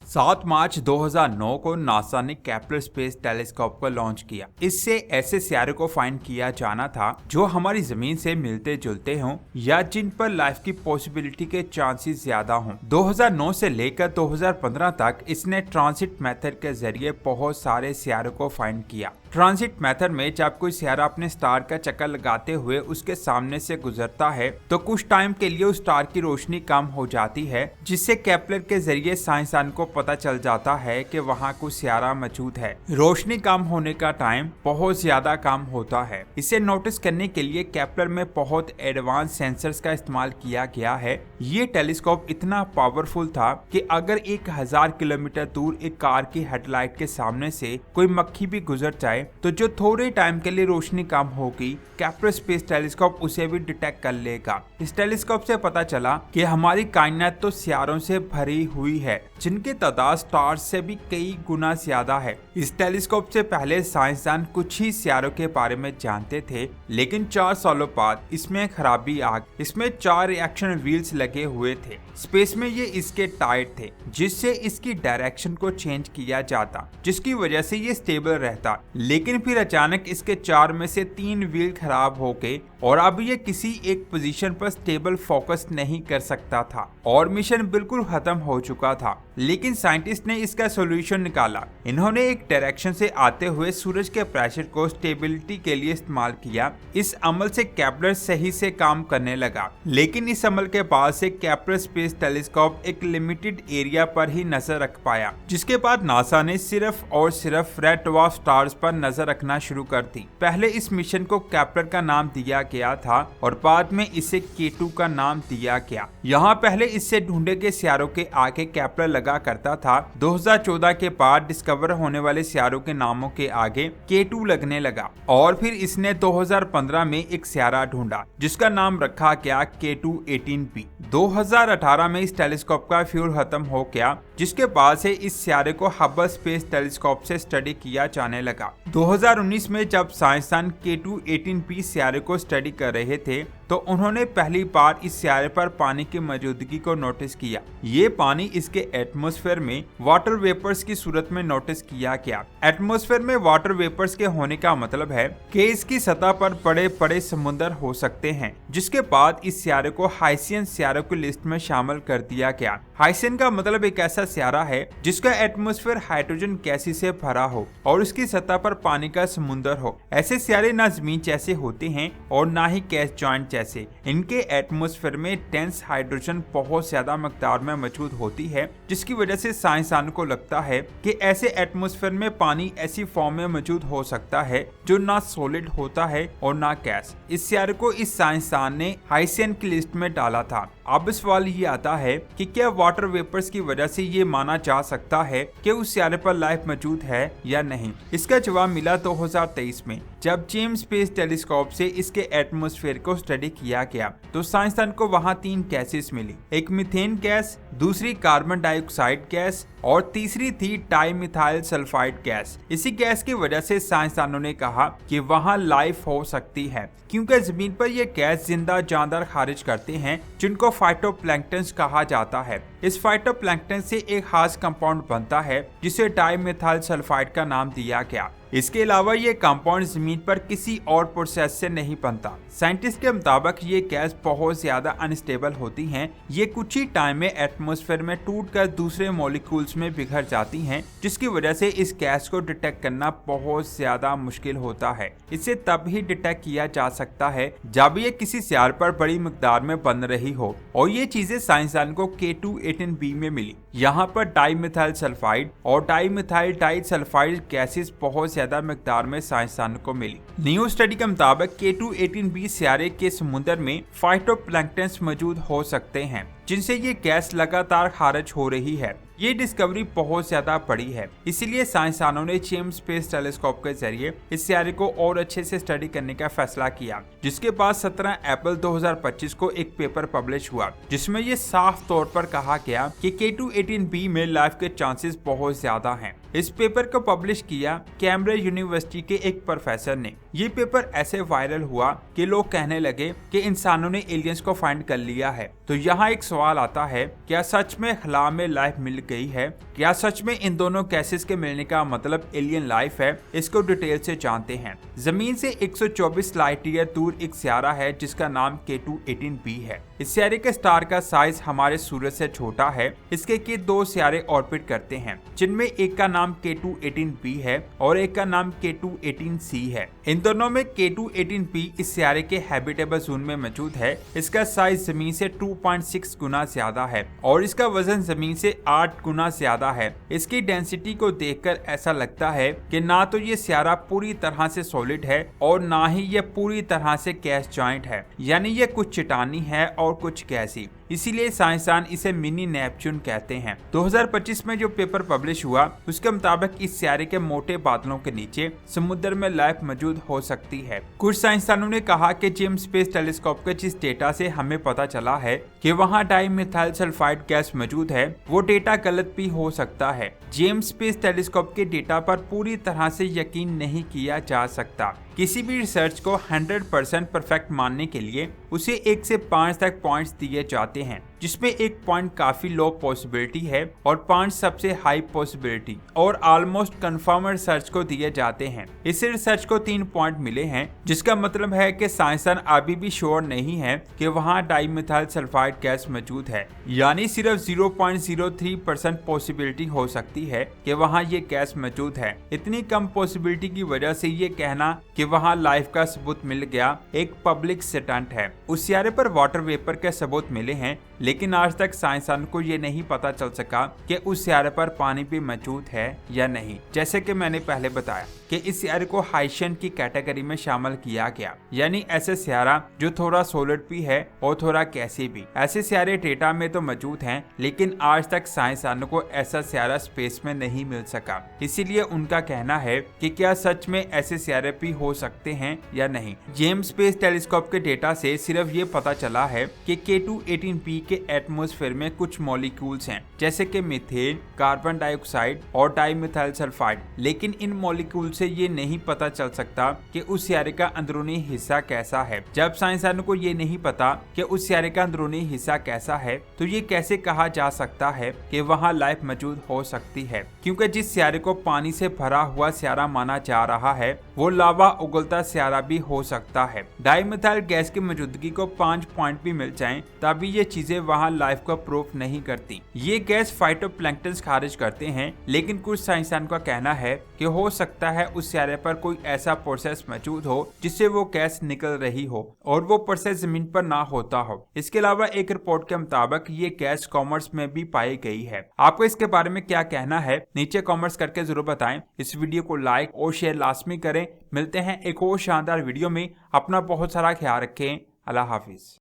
7 मार्च 2009 को नासा ने Kepler space telescope को लॉन्च किया। इससे ऐसे सितारों को फाइंड किया जाना था जो हमारी जमीन से मिलते जुलते हों या जिन पर लाइफ की पॉसिबिलिटी के चांसेस ज्यादा हों। 2009 से लेकर 2015 तक इसने ट्रांजिट मेथड के जरिए बहुत सारे सितारों को फाइंड किया। ट्रांजिट मेथड में जब कोई सितारा अपने स्टार का चक्कर लगाते हुए उसके सामने से गुजरता है तो कुछ टाइम के लिए उस स्टार की रोशनी कम हो जाती है, जिससे केपलर के जरिए साइंसदान को पता चल जाता है कि वहाँ कुछ सितारा मौजूद है। रोशनी कम होने का टाइम बहुत ज्यादा कम होता है। इसे नोटिस करने के लिए केपलर में बहुत एडवांस सेंसर्स का इस्तेमाल किया गया है। ये टेलीस्कोप इतना पावरफुल था कि अगर 1000 किलोमीटर दूर एक कार की हेडलाइट के सामने से कोई मक्खी भी गुजर जाए तो जो थोड़े टाइम के लिए रोशनी कम होगी, केपलर स्पेस टेलीस्कोप उसे भी डिटेक्ट कर लेगा। इस टेलीस्कोप से पता चला कि हमारी कायनात तो सितारों से भरी हुई है, जिनकी तादाद स्टार्स से भी कई गुना ज्यादा है। इस टेलीस्कोप से पहले साइंसदान कुछ ही सितारों के बारे में जानते थे, लेकिन 4 सालों बाद इसमें खराबी आ गई। इसमें 4 रिएक्शन व्हील्स लगे हुए थे। स्पेस में ये इसके टायर थे, जिससे इसकी डायरेक्शन को चेंज किया जाता, जिसकी वजह से ये स्टेबल रहता। लेकिन फिर अचानक इसके 4 में से 3 व्हील खराब हो गए और अब ये किसी एक पोजीशन पर स्टेबल फोकस नहीं कर सकता था और मिशन बिल्कुल खत्म हो चुका था। लेकिन साइंटिस्ट ने इसका सॉल्यूशन निकाला। इन्होंने एक डायरेक्शन से आते हुए सूरज के प्रेशर को स्टेबिलिटी के लिए इस्तेमाल किया। इस अमल से केपलर सही से काम करने लगा। लेकिन इस अमल के बाद से केपलर स्पेस टेलीस्कोप एक लिमिटेड एरिया पर ही नजर रख पाया, जिसके बाद नासा ने सिर्फ और सिर्फ रेड ड्वार्फ स्टार्स पर नजर रखना शुरू कर दी। पहले इस मिशन को केपलर का नाम दिया गया था और बाद में इसे K2 का नाम दिया गया। यहाँ पहले इससे ढूंढे गए सितारों के आगे केपलर लगा करता था। 2014 के बाद डिस्कवर होने वाले सितारों के नामों के आगे K2 लगने लगा और फिर इसने 2015 में एक सितारा ढूंढा जिसका नाम रखा गया K2-18b। 2018 में इस टेलीस्कोप का फ्यूल खत्म हो गया, जिसके बाद से इस सितारे को हबल स्पेस टेलीस्कोप से स्टडी किया जाने लगा। 2019 में जब साइंसदान K2-18b सितारे को स्टडी कर रहे थे तो उन्होंने पहली बार इस सितारे पर पानी की मौजूदगी को नोटिस किया। ये पानी इसके एटमॉस्फेयर में वाटर वेपर्स की सूरत में नोटिस किया गया। एटमॉस्फेयर में वाटर वेपर्स के होने का मतलब है कि इसकी सतह पर बड़े बड़े समुद्र हो सकते हैं, जिसके बाद इस सितारे को हाइसियन सितारों की लिस्ट में शामिल कर दिया गया। हाइसियन का मतलब एक ऐसा सितारा है जिसका एटमॉस्फेयर हाइड्रोजन गैसेस से भरा हो और उसकी सतह पर पानी का समुद्र हो। ऐसे सितारे ना जमीन जैसे होते हैं और ना ही गैस जॉइंट जैसे। इनके एटमॉस्फेयर में डेंस हाइड्रोजन बहुत ज्यादा मकदार में मौजूद होती है, जिसकी वजह से साइंसदानों को लगता है कि ऐसे एटमॉस्फेयर में पानी ऐसी फॉर्म में मौजूद हो सकता है जो ना सॉलिड होता है और ना गैस। इस सितारे को इस साइंसदान ने हाइसियन की लिस्ट में डाला था। अब सवाल ये आता है कि क्या वाटर वेपर्स की वजह से ये माना जा सकता है कि उस सितारे पर लाइफ मौजूद है या नहीं। इसका जवाब मिला 2023 में, जब जेम्स स्पेस टेलीस्कोप से इसके एटमॉस्फेयर को स्टडी किया गया तो साइंसदान को वहां 3 गैसेस मिली। एक मीथेन गैस, दूसरी कार्बन डाइऑक्साइड गैस और तीसरी थी डाइमिथाइल सल्फाइड गैस। इसी गैस की वजह से साइंसदानों ने कहा कि वहां लाइफ हो सकती है, क्योंकि जमीन पर यह गैस जिंदा जानदार खारिज करते हैं जिनको फाइटोप्लैंक्टन्स कहा जाता है। इस फाइटोप्लैंक्टन से एक खास कंपाउंड बनता है जिसे डाइमिथाइल सल्फाइड का नाम दिया गया। इसके अलावा ये कंपाउंड जमीन पर किसी और प्रोसेस से नहीं बनता। साइंटिस्ट के मुताबिक ये गैस बहुत ज्यादा अनस्टेबल होती हैं। ये कुछ ही टाइम में एटमॉस्फेयर में टूटकर दूसरे मॉलिक्यूल्स में बिखर जाती हैं, जिसकी वजह से इस गैस को डिटेक्ट करना बहुत ज्यादा मुश्किल होता है। इसे तब ही डिटेक्ट किया जा सकता है जब ये किसी सितारे पर बड़ी मिकदार में बन रही हो, और ये चीजें साइंसदान को K2-18b में मिली। यहाँ पर डाइमिथाइल सल्फाइड और डाइमिथाइल डाइसल्फाइड गैसेस बहुत ज्यादा मिकदार में साइंसदानों को मिली। न्यू स्टडी के मुताबिक K2-18b सितारे के समुद्र में फाइटोप्लैंक्टन्स मौजूद हो सकते हैं, जिनसे ये गैस लगातार खारिज हो रही है। ये डिस्कवरी बहुत ज्यादा बड़ी है, इसीलिए साइंसदानों ने जेम्स स्पेस टेलीस्कोप के जरिए इस सितारे को और अच्छे से स्टडी करने का फैसला किया, जिसके बाद 17 अप्रैल 2025 को एक पेपर पब्लिश हुआ, जिसमें ये साफ तौर पर कहा गया कि K2-18b में लाइफ के चांसेस बहुत ज्यादा हैं। इस पेपर को पब्लिश किया कैम्ब्रिज यूनिवर्सिटी के एक प्रोफेसर ने। ये पेपर ऐसे वायरल हुआ कि लोग कहने लगे कि इंसानों ने एलियंस को फाइंड कर लिया है। तो यहाँ एक सवाल आता है, क्या सच में खला में लाइफ मिल गई है? क्या सच में इन दोनों केसेस के मिलने का मतलब एलियन लाइफ है? इसको डिटेल से जानते हैं। जमीन से 124 लाइट ईयर दूर एक सियारा है जिसका नाम K2-18b है। इस सियारे के स्टार का साइज हमारे सूरज से छोटा है। इसके के 2 सियारे ऑर्बिट करते हैं, जिनमें एक का नाम K2-18b है और एक का नाम K2-18c है। इन दोनों में K2-18b इस सियारे के हैबिटेबल जोन में मौजूद है। इसका साइज जमीन से 2.6 गुना ज्यादा है और इसका वजन जमीन से 8 गुना ज्यादा है। इसकी डेंसिटी को देखकर ऐसा लगता है कि ना तो ये सियारा पूरी तरह से सॉलिड है और ना ही ये पूरी तरह से गैस जॉइंट है, यानी ये कुछ चट्टानी है और कुछ गैसी। इसीलिए साइंसदान इसे मिनी नेपच्यून कहते हैं। 2025 में जो पेपर पब्लिश हुआ उसके मुताबिक इस सियारे के मोटे बादलों के नीचे समुद्र में लाइफ मौजूद हो सकती है। कुछ साइंसदानों ने कहा कि जेम्स स्पेस टेलीस्कोप के जिस डेटा से हमें पता चला है कि वहां डाइमिथाइल सल्फाइड गैस मौजूद है, वो डेटा गलत भी हो सकता है। जेम्स स्पेस टेलीस्कोप के डेटा पर पूरी तरह से यकीन नहीं किया जा सकता। किसी भी रिसर्च को 100% परफेक्ट मानने के लिए उसे 1 से 5 तक पॉइंट्स दिए जाते हैं, जिसमें 1 पॉइंट काफी लो पॉसिबिलिटी है और 5 सबसे हाई पॉसिबिलिटी और ऑलमोस्ट कंफर्म रिसर्च को दिए जाते हैं। इस रिसर्च को 3 पॉइंट मिले हैं, जिसका मतलब है कि साइंसदान अभी भी श्योर नहीं है कि वहां डाइमिथाइल सल्फाइड गैस मौजूद है, यानी सिर्फ 0.03% पॉसिबिलिटी हो सकती है कि वहां ये गैस मौजूद है। इतनी कम पॉसिबिलिटी की वजह से ये कहना कि वहां लाइफ का सबूत मिल गया एक पब्लिक स्टंट है। उस सियारे पर वाटर वेपर के सबूत मिले हैं, लेकिन आज तक साइंसदान को ये नहीं पता चल सका कि उस सियारे पर पानी भी मौजूद है या नहीं। जैसे कि मैंने पहले बताया कि इस सियारे को हाइशियन की कैटेगरी में शामिल किया गया, यानी ऐसे सियारा जो थोड़ा सॉलिड भी है और थोड़ा गैसी भी। ऐसे सियारे डेटा में तो मौजूद हैं, लेकिन आज तक साइंसदानों को ऐसा सियारा स्पेस में नहीं मिल सका। इसीलिए उनका कहना है कि क्या सच में ऐसे सियारे भी हो सकते हैं या नहीं। जेम्स स्पेस टेलीस्कोप के डेटा से सिर्फ ये पता चला है कि K2-18b के एटमॉस्फेयर में कुछ मॉलिक्यूल्स हैं, जैसे कि मीथेन, कार्बन डाइऑक्साइड और डाइमिथाइल सल्फाइड, लेकिन इन मॉलिक्यूल से ये नहीं पता चल सकता कि उस सियारे का अंदरूनी हिस्सा कैसा है। जब साइंसदानों को ये नहीं पता कि उस सियारे का अंदरूनी हिस्सा कैसा है, तो ये कैसे कहा जा सकता है कि वहाँ लाइफ मौजूद हो सकती है? क्योंकि जिस सियारे को पानी से भरा हुआ सियारा माना जा रहा है, वो लावा उगलता सियारा भी हो सकता है। डाइमिथाइल गैस की मौजूदगी को 5 पॉइंट भी मिल जाएं, तभी ये चीजें वहाँ लाइफ को प्रूफ नहीं करती। ये गैस फाइटोप्लैंक्टन खारिज करते हैं, लेकिन कुछ साइंसदान का कहना है कि हो सकता है उस सियारे पर कोई ऐसा प्रोसेस मौजूद हो जिससे वो गैस निकल रही हो और वो प्रोसेस जमीन पर ना होता हो। इसके अलावा एक रिपोर्ट के मुताबिक ये गैस कॉमर्स में भी पाई गई है। आपको इसके बारे में क्या कहना है, नीचे कॉमेंट्स करके जरूर बताएं। इस वीडियो को लाइक और शेयर लाजमी करें। मिलते हैं एक और शानदार वीडियो में। अपना बहुत सारा ख्याल रखें। अल्लाह हाफिज।